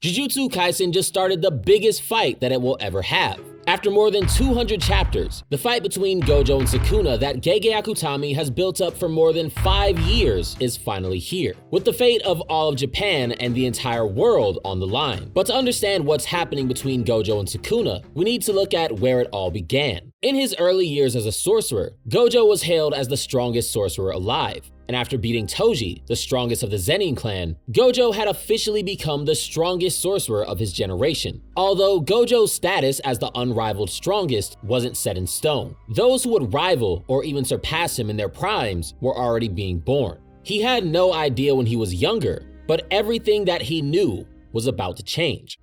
Jujutsu Kaisen just started the biggest fight that it will ever have. After more than 200 chapters, the fight between Gojo and Sukuna that Gege Akutami has built up for more than 5 years is finally here, with the fate of all of Japan and the entire world on the line. But to understand what's happening between Gojo and Sukuna, we need to look at where it all began. In his early years as a sorcerer, Gojo was hailed as the strongest sorcerer alive. And after beating Toji, the strongest of the Zenin clan, Gojo had officially become the strongest sorcerer of his generation. Although Gojo's status as the unrivaled strongest wasn't set in stone, those who would rival or even surpass him in their primes were already being born. He had no idea when he was younger, but everything that he knew was about to change.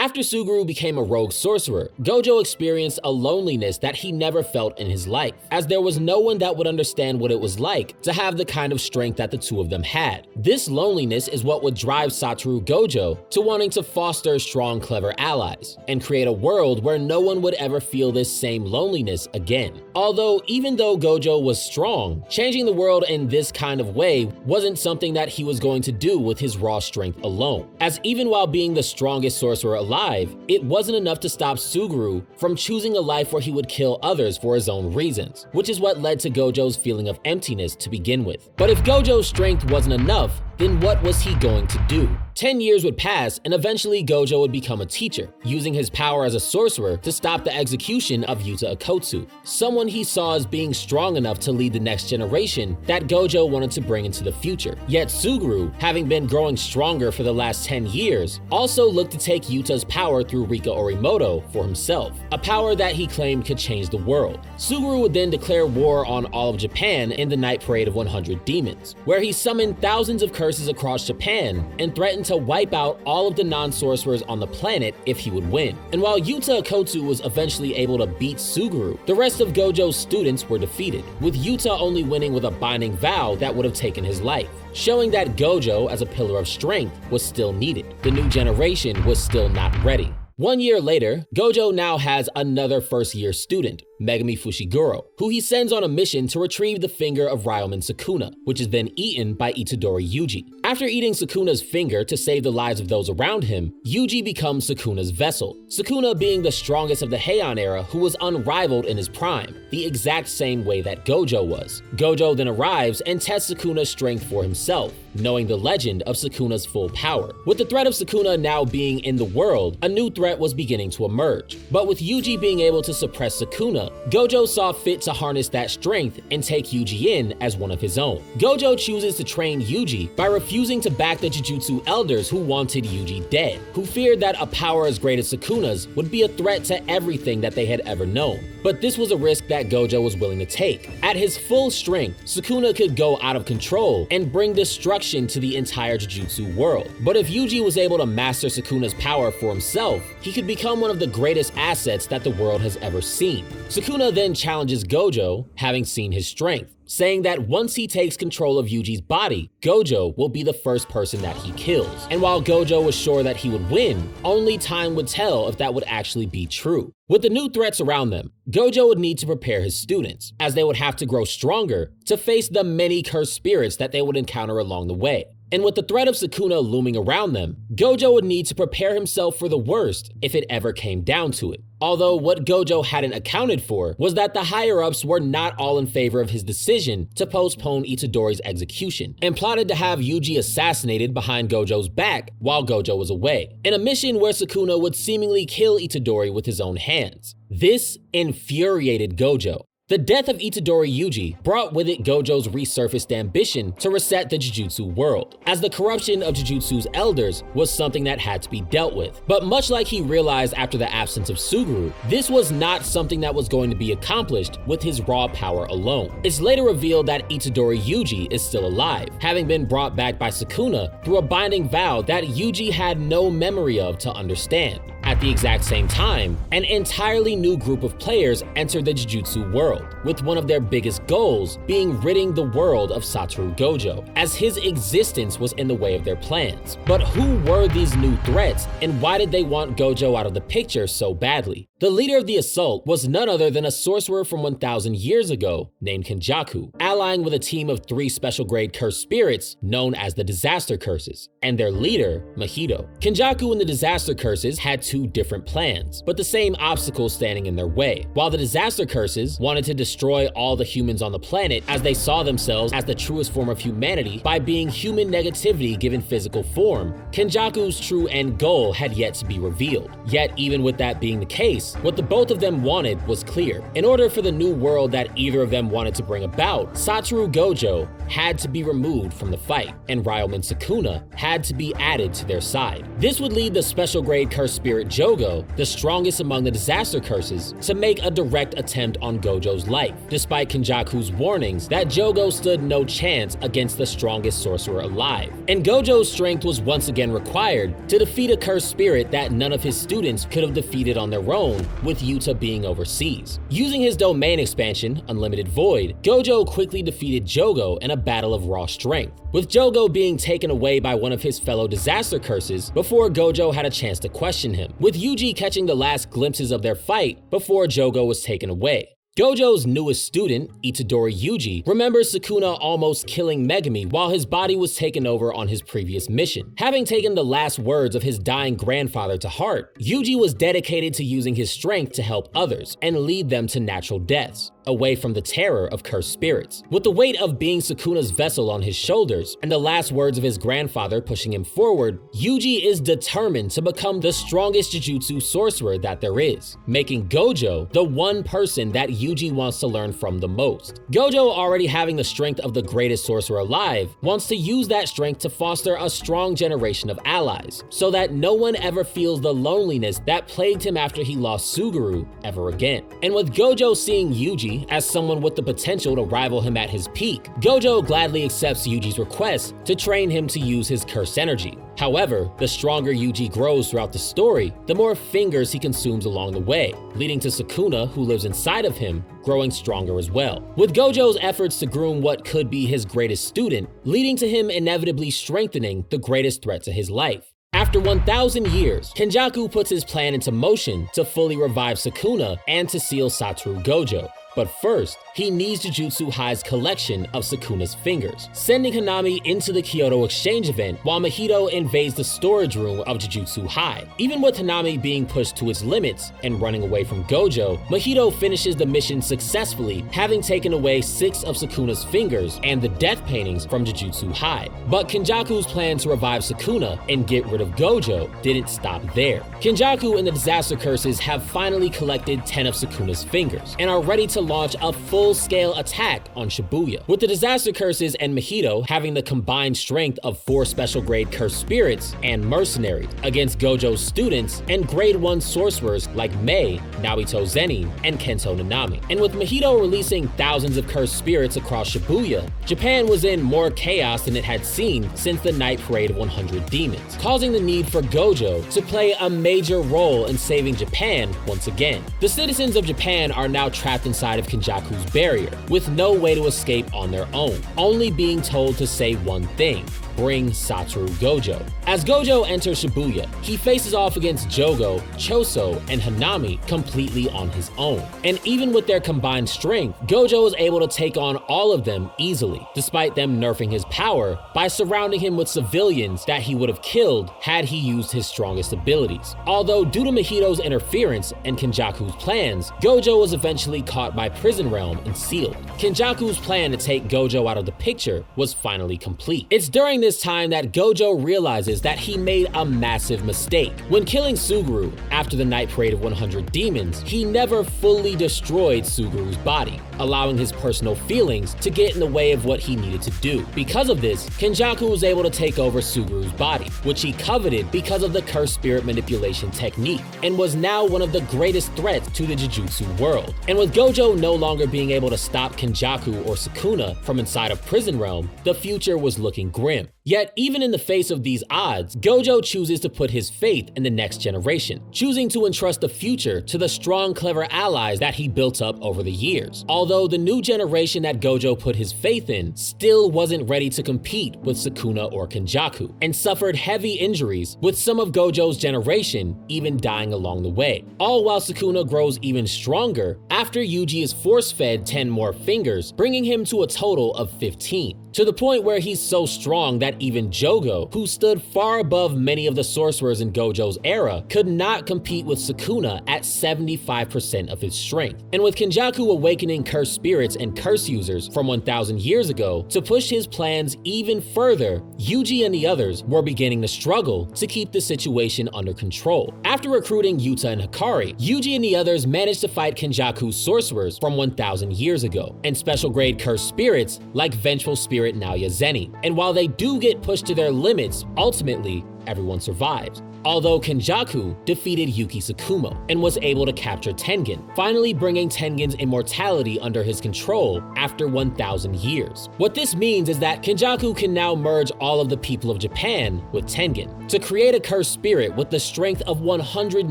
After Suguru became a rogue sorcerer, Gojo experienced a loneliness that he never felt in his life, as there was no one that would understand what it was like to have the kind of strength that the two of them had. This loneliness is what would drive Satoru Gojo to wanting to foster strong, clever allies, and create a world where no one would ever feel this same loneliness again. Although, even though Gojo was strong, changing the world in this kind of way wasn't something that he was going to do with his raw strength alone, as even while being the strongest sorcerer alive, it wasn't enough to stop Suguru from choosing a life where he would kill others for his own reasons, which is what led to Gojo's feeling of emptiness to begin with. But if Gojo's strength wasn't enough, then what was he going to do? 10 years would pass, and eventually Gojo would become a teacher, using his power as a sorcerer to stop the execution of Yuta Okkotsu, someone he saw as being strong enough to lead the next generation that Gojo wanted to bring into the future. Yet Suguru, having been growing stronger for the last 10 years, also looked to take Yuta's power through Riko Orimoto for himself, a power that he claimed could change the world. Suguru would then declare war on all of Japan in the Night Parade of 100 Demons, where he summoned thousands of curses across Japan and threatened to wipe out all of the non-sorcerers on the planet if he would win. And while Yuta Okkotsu was eventually able to beat Suguru, the rest of Gojo's students were defeated, with Yuta only winning with a binding vow that would have taken his life, showing that Gojo, as a pillar of strength, was still needed. The new generation was still not ready. 1 year later, Gojo now has another first-year student, Megumi Fushiguro, who he sends on a mission to retrieve the finger of Ryomen Sukuna, which is then eaten by Itadori Yuji. After eating Sukuna's finger to save the lives of those around him, Yuji becomes Sukuna's vessel, Sukuna being the strongest of the Heian era who was unrivaled in his prime, the exact same way that Gojo was. Gojo then arrives and tests Sukuna's strength for himself, knowing the legend of Sukuna's full power. With the threat of Sukuna now being in the world, a new threat was beginning to emerge. But with Yuji being able to suppress Sukuna, Gojo saw fit to harness that strength and take Yuji in as one of his own. Gojo chooses to train Yuji by refusing to back the Jujutsu elders who wanted Yuji dead, who feared that a power as great as Sukuna's would be a threat to everything that they had ever known. But this was a risk that Gojo was willing to take. At his full strength, Sukuna could go out of control and bring destruction to the entire Jujutsu world. But if Yuji was able to master Sukuna's power for himself, he could become one of the greatest assets that the world has ever seen. Sukuna then challenges Gojo, having seen his strength, saying that once he takes control of Yuji's body, Gojo will be the first person that he kills. And while Gojo was sure that he would win, only time would tell if that would actually be true. With the new threats around them, Gojo would need to prepare his students, as they would have to grow stronger to face the many cursed spirits that they would encounter along the way. And with the threat of Sukuna looming around them, Gojo would need to prepare himself for the worst if it ever came down to it. Although what Gojo hadn't accounted for was that the higher-ups were not all in favor of his decision to postpone Itadori's execution, and plotted to have Yuji assassinated behind Gojo's back while Gojo was away, in a mission where Sukuna would seemingly kill Itadori with his own hands. This infuriated Gojo. The death of Itadori Yuji brought with it Gojo's resurfaced ambition to reset the Jujutsu world, as the corruption of Jujutsu's elders was something that had to be dealt with. But much like he realized after the absence of Suguru, this was not something that was going to be accomplished with his raw power alone. It's later revealed that Itadori Yuji is still alive, having been brought back by Sukuna through a binding vow that Yuji had no memory of to understand. At the exact same time, an entirely new group of players entered the Jujutsu world, with one of their biggest goals being ridding the world of Satoru Gojo, as his existence was in the way of their plans. But who were these new threats, and why did they want Gojo out of the picture so badly? The leader of the assault was none other than a sorcerer from 1,000 years ago named Kenjaku, allying with a team of 3 special grade cursed spirits known as the Disaster Curses, and their leader, Mahito. Kenjaku and the Disaster Curses had 2 different plans, but the same obstacles standing in their way. While the Disaster Curses wanted to destroy all the humans on the planet, as they saw themselves as the truest form of humanity by being human negativity given physical form, Kenjaku's true end goal had yet to be revealed. Yet, even with that being the case, what the both of them wanted was clear. In order for the new world that either of them wanted to bring about, Satoru Gojo had to be removed from the fight, and Ryomen Sukuna had to be added to their side. This would lead the special grade cursed spirit Jogo, the strongest among the Disaster Curses, to make a direct attempt on Gojo's life, despite Kenjaku's warnings that Jogo stood no chance against the strongest sorcerer alive. And Gojo's strength was once again required to defeat a cursed spirit that none of his students could have defeated on their own, with Yuta being overseas. Using his domain expansion, Unlimited Void, Gojo quickly defeated Jogo in a battle of raw strength, with Jogo being taken away by one of his fellow Disaster Curses before Gojo had a chance to question him, with Yuji catching the last glimpses of their fight before Jogo was taken away. Gojo's newest student, Itadori Yuji, remembers Sukuna almost killing Megumi while his body was taken over on his previous mission. Having taken the last words of his dying grandfather to heart, Yuji was dedicated to using his strength to help others and lead them to natural deaths, away from the terror of cursed spirits. With the weight of being Sukuna's vessel on his shoulders and the last words of his grandfather pushing him forward, Yuji is determined to become the strongest Jujutsu sorcerer that there is, making Gojo the one person that Yuji wants to learn from the most. Gojo, already having the strength of the greatest sorcerer alive, wants to use that strength to foster a strong generation of allies, so that no one ever feels the loneliness that plagued him after he lost Suguru ever again. And with Gojo seeing Yuji as someone with the potential to rival him at his peak, Gojo gladly accepts Yuji's request to train him to use his cursed energy. However, the stronger Yuji grows throughout the story, the more fingers he consumes along the way, leading to Sukuna, who lives inside of him, growing stronger as well. With Gojo's efforts to groom what could be his greatest student, leading to him inevitably strengthening the greatest threat to his life. After 1,000 years, Kenjaku puts his plan into motion to fully revive Sukuna and to seal Satoru Gojo. But first, he needs Jujutsu High's collection of Sukuna's fingers, sending Hanami into the Kyoto exchange event while Mahito invades the storage room of Jujutsu High. Even with Hanami being pushed to its limits and running away from Gojo, Mahito finishes the mission successfully, having taken away 6 of Sukuna's fingers and the death paintings from Jujutsu High. But Kenjaku's plan to revive Sukuna and get rid of Gojo didn't stop there. Kenjaku and the Disaster Curses have finally collected 10 of Sukuna's fingers and are ready to launch a full-scale attack on Shibuya, with the Disaster Curses and Mahito having the combined strength of 4 special grade cursed spirits and mercenaries against Gojo's students and grade 1 sorcerers like Mei, Naoto Zenin, and Kento Nanami. And with Mahito releasing thousands of cursed spirits across Shibuya, Japan was in more chaos than it had seen since the Night Parade of 100 Demons, causing the need for Gojo to play a major role in saving Japan once again. The citizens of Japan are now trapped inside of Kenjaku's barrier, with no way to escape on their own, only being told to say one thing: bring Satoru Gojo. As Gojo enters Shibuya, he faces off against Jogo, Choso, and Hanami completely on his own. And even with their combined strength, Gojo is able to take on all of them easily, despite them nerfing his power by surrounding him with civilians that he would have killed had he used his strongest abilities. Although due to Mahito's interference and Kenjaku's plans, Gojo was eventually caught by Prison Realm and sealed. Kenjaku's plan to take Gojo out of the picture was finally complete. It's during this time that Gojo realizes that he made a massive mistake. When killing Suguru after the Night Parade of 100 Demons, he never fully destroyed Suguru's body, allowing his personal feelings to get in the way of what he needed to do. Because of this, Kenjaku was able to take over Suguru's body, which he coveted because of the cursed spirit manipulation technique, and was now one of the greatest threats to the Jujutsu world. And with Gojo no longer being able to stop Kenjaku or Sukuna from inside of Prison Realm, the future was looking grim. Yet, even in the face of these odds, Gojo chooses to put his faith in the next generation, choosing to entrust the future to the strong, clever allies that he built up over the years. Although the new generation that Gojo put his faith in still wasn't ready to compete with Sukuna or Kenjaku, and suffered heavy injuries, with some of Gojo's generation even dying along the way. All while Sukuna grows even stronger after Yuji is force-fed 10 more fingers, bringing him to a total of 15. To the point where he's so strong that even Jogo, who stood far above many of the sorcerers in Gojo's era, could not compete with Sukuna at 75% of his strength. And with Kenjaku awakening cursed spirits and curse users from 1,000 years ago to push his plans even further, Yuji and the others were beginning to struggle to keep the situation under control. After recruiting Yuta and Hikari, Yuji and the others managed to fight Kenjaku's sorcerers from 1,000 years ago, and special grade cursed spirits like Vengeful Spirit Naoya Zeni. And while they do get pushed to their limits, ultimately, everyone survives. Although Kenjaku defeated Yuki Tsukumo and was able to capture Tengen, finally bringing Tengen's immortality under his control after 1,000 years. What this means is that Kenjaku can now merge all of the people of Japan with Tengen to create a cursed spirit with the strength of 100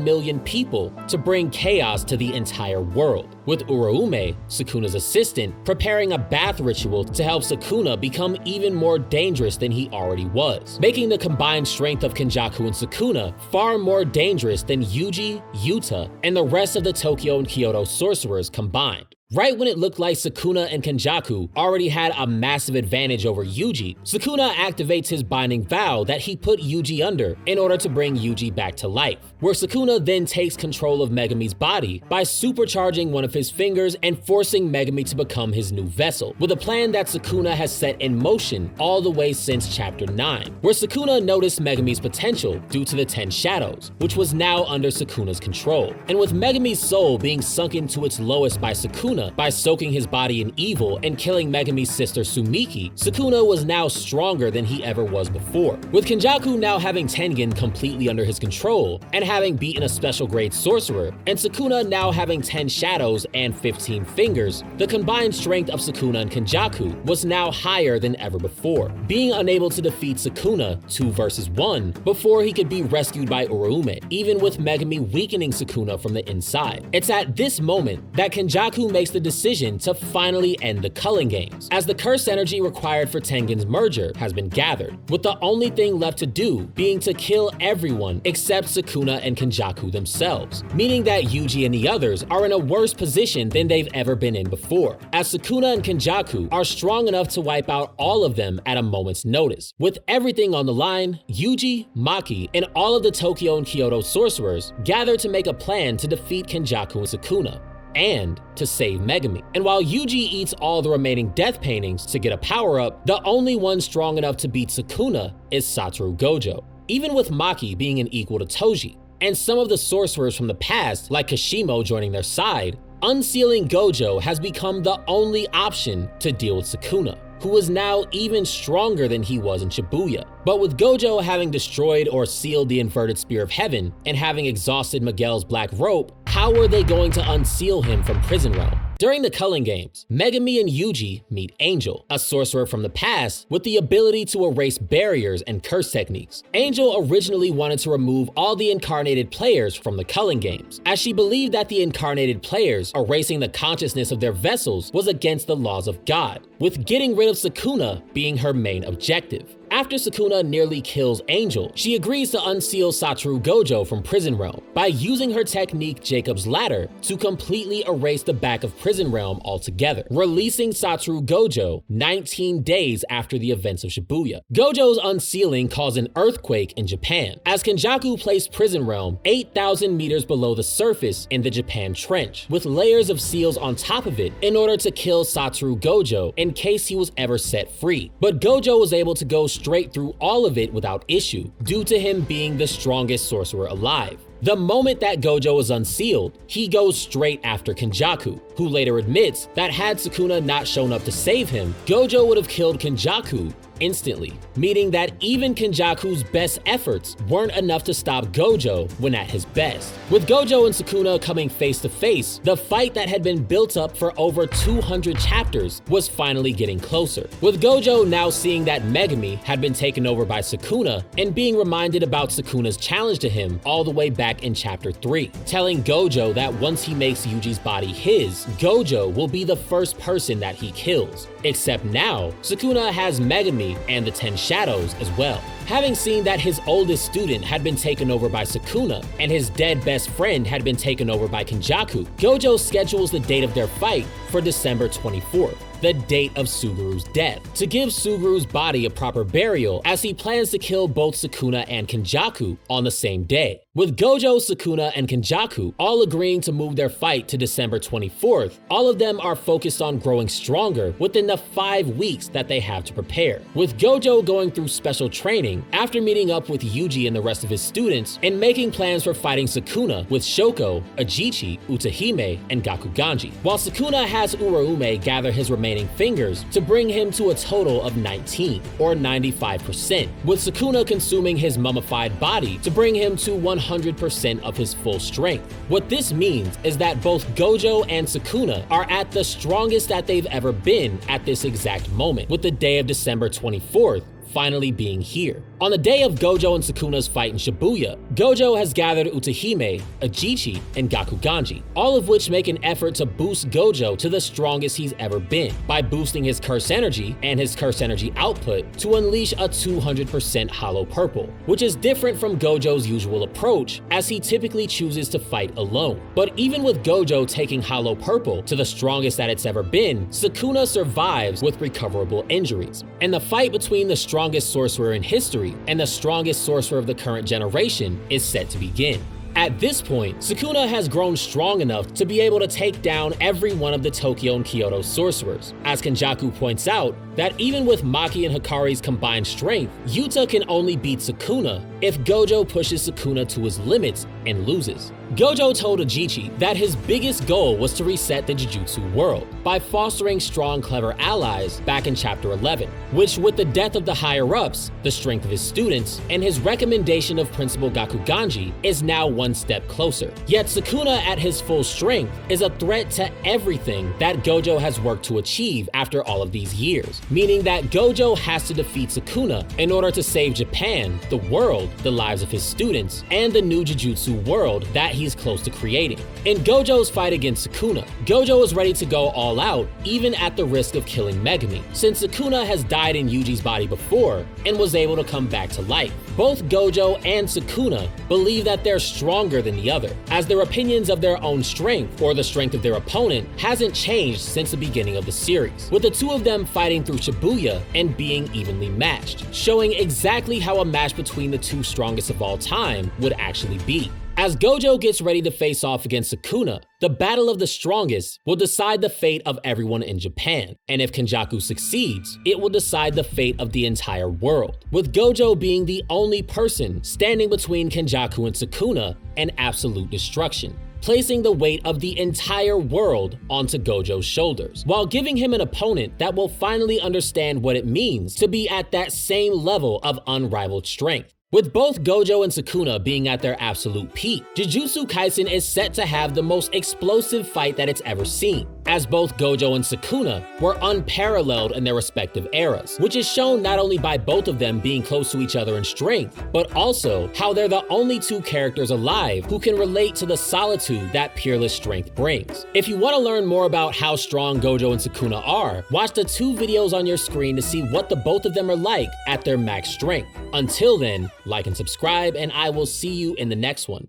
million people to bring chaos to the entire world, with Uraume, Sukuna's assistant, preparing a bath ritual to help Sukuna become even more dangerous than he already was, making the combined strength of Kenjaku and Sukuna far more dangerous than Yuji, Yuta, and the rest of the Tokyo and Kyoto sorcerers combined. Right when it looked like Sukuna and Kenjaku already had a massive advantage over Yuji, Sukuna activates his binding vow that he put Yuji under in order to bring Yuji back to life, where Sukuna then takes control of Megami's body by supercharging one of his fingers and forcing Megami to become his new vessel, with a plan that Sukuna has set in motion all the way since Chapter 9, where Sukuna noticed Megami's potential due to the 10 shadows, which was now under Sukuna's control. And with Megami's soul being sunken to its lowest by Sukuna, by soaking his body in evil and killing Megami's sister Sumiki, Sukuna was now stronger than he ever was before. With Kenjaku now having Tengen completely under his control and having beaten a special grade sorcerer, and Sukuna now having 10 shadows and 15 fingers, the combined strength of Sukuna and Kenjaku was now higher than ever before, being unable to defeat Sukuna 2 versus 1 before he could be rescued by Uraume, even with Megami weakening Sukuna from the inside. It's at this moment that Kenjaku makes the decision to finally end the Culling Games, as the curse energy required for Tengen's merger has been gathered, with the only thing left to do being to kill everyone except Sukuna and Kenjaku themselves, meaning that Yuji and the others are in a worse position than they've ever been in before, as Sukuna and Kenjaku are strong enough to wipe out all of them at a moment's notice. With everything on the line, Yuji, Maki, and all of the Tokyo and Kyoto sorcerers gather to make a plan to defeat Kenjaku and Sukuna, and to save Megami. And while Yuji eats all the remaining death paintings to get a power-up, the only one strong enough to beat Sukuna is Satoru Gojo, even with Maki being an equal to Toji, and some of the sorcerers from the past, like Kashimo, joining their side. Unsealing Gojo has become the only option to deal with Sukuna, who is now even stronger than he was in Shibuya. But with Gojo having destroyed or sealed the inverted Spear of Heaven and having exhausted Miguel's black rope, how are they going to unseal him from Prison Realm? During the Culling Games, Megami and Yuji meet Angel, a sorcerer from the past with the ability to erase barriers and curse techniques. Angel originally wanted to remove all the incarnated players from the Culling Games, as she believed that the incarnated players erasing the consciousness of their vessels was against the laws of God, with getting rid of Sukuna being her main objective. After Sukuna nearly kills Angel, she agrees to unseal Satoru Gojo from Prison Realm by using her technique Jacob's Ladder to completely erase the back of Prison Realm altogether, releasing Satoru Gojo 19 days after the events of Shibuya. Gojo's unsealing caused an earthquake in Japan, as Kenjaku placed Prison Realm 8,000 meters below the surface in the Japan Trench, with layers of seals on top of it in order to kill Satoru Gojo in case he was ever set free. But Gojo was able to go straight through all of it without issue, due to him being the strongest sorcerer alive. The moment that Gojo is unsealed, he goes straight after Kenjaku, who later admits that had Sukuna not shown up to save him, Gojo would have killed Kenjaku instantly, meaning that even Kenjaku's best efforts weren't enough to stop Gojo when at his best. With Gojo and Sukuna coming face to face, the fight that had been built up for over 200 chapters was finally getting closer. With Gojo now seeing that Megumi had been taken over by Sukuna and being reminded about Sukuna's challenge to him all the way back in chapter 3, telling Gojo that once he makes Yuji's body his, Gojo will be the first person that he kills. Except now, Sukuna has Megumi and the 10 Shadows as well. Having seen that his oldest student had been taken over by Sukuna and his dead best friend had been taken over by Kenjaku, Gojo schedules the date of their fight for December 24th, the date of Suguru's death, to give Suguru's body a proper burial, as he plans to kill both Sukuna and Kenjaku on the same day. With Gojo, Sukuna, and Kenjaku all agreeing to move their fight to December 24th, all of them are focused on growing stronger within the 5 weeks that they have to prepare. With Gojo going through special training after meeting up with Yuji and the rest of his students and making plans for fighting Sukuna with Shoko, Ajichi, Utahime, and Gakuganji, while Sukuna has Uraume gather his remaining fingers to bring him to a total of 19, or 95%, with Sukuna consuming his mummified body to bring him to 100% of his full strength. What this means is that both Gojo and Sukuna are at the strongest that they've ever been at this exact moment, with the day of December 24th finally being here. On the day of Gojo and Sukuna's fight in Shibuya, Gojo has gathered Utahime, Ajichi, and Gakuganji, all of which make an effort to boost Gojo to the strongest he's ever been by boosting his curse energy and his curse energy output to unleash a 200% hollow purple, which is different from Gojo's usual approach, as he typically chooses to fight alone. But even with Gojo taking hollow purple to the strongest that it's ever been, Sukuna survives with recoverable injuries, and the fight between the strongest sorcerer in history and the strongest sorcerer of the current generation is set to begin. At this point, Sukuna has grown strong enough to be able to take down every one of the Tokyo and Kyoto sorcerers, as Kenjaku points out that even with Maki and Hikari's combined strength, Yuta can only beat Sukuna if Gojo pushes Sukuna to his limits and loses. Gojo told Ajichi that his biggest goal was to reset the Jujutsu world by fostering strong, clever allies back in chapter 11, which, with the death of the higher-ups, the strength of his students, and his recommendation of Principal Gakuganji, is now one step closer. Yet Sukuna at his full strength is a threat to everything that Gojo has worked to achieve after all of these years, meaning that Gojo has to defeat Sukuna in order to save Japan, the world, the lives of his students, and the new Jujutsu world that he's close to creating. In Gojo's fight against Sukuna, Gojo is ready to go all out, even at the risk of killing Megumi, since Sukuna has died in Yuji's body before and was able to come back to life. Both Gojo and Sukuna believe that they're stronger than the other, as their opinions of their own strength, or the strength of their opponent, hasn't changed since the beginning of the series, with the two of them fighting through Shibuya and being evenly matched, showing exactly how a match between the two strongest of all time would actually be. As Gojo gets ready to face off against Sukuna, the battle of the strongest will decide the fate of everyone in Japan, and if Kenjaku succeeds, it will decide the fate of the entire world, with Gojo being the only person standing between Kenjaku and Sukuna and absolute destruction, placing the weight of the entire world onto Gojo's shoulders, while giving him an opponent that will finally understand what it means to be at that same level of unrivaled strength. With both Gojo and Sukuna being at their absolute peak, Jujutsu Kaisen is set to have the most explosive fight that it's ever seen, as both Gojo and Sukuna were unparalleled in their respective eras, which is shown not only by both of them being close to each other in strength, but also how they're the only two characters alive who can relate to the solitude that peerless strength brings. If you want to learn more about how strong Gojo and Sukuna are, watch the 2 videos on your screen to see what the both of them are like at their max strength. Until then, like and subscribe, and I will see you in the next one.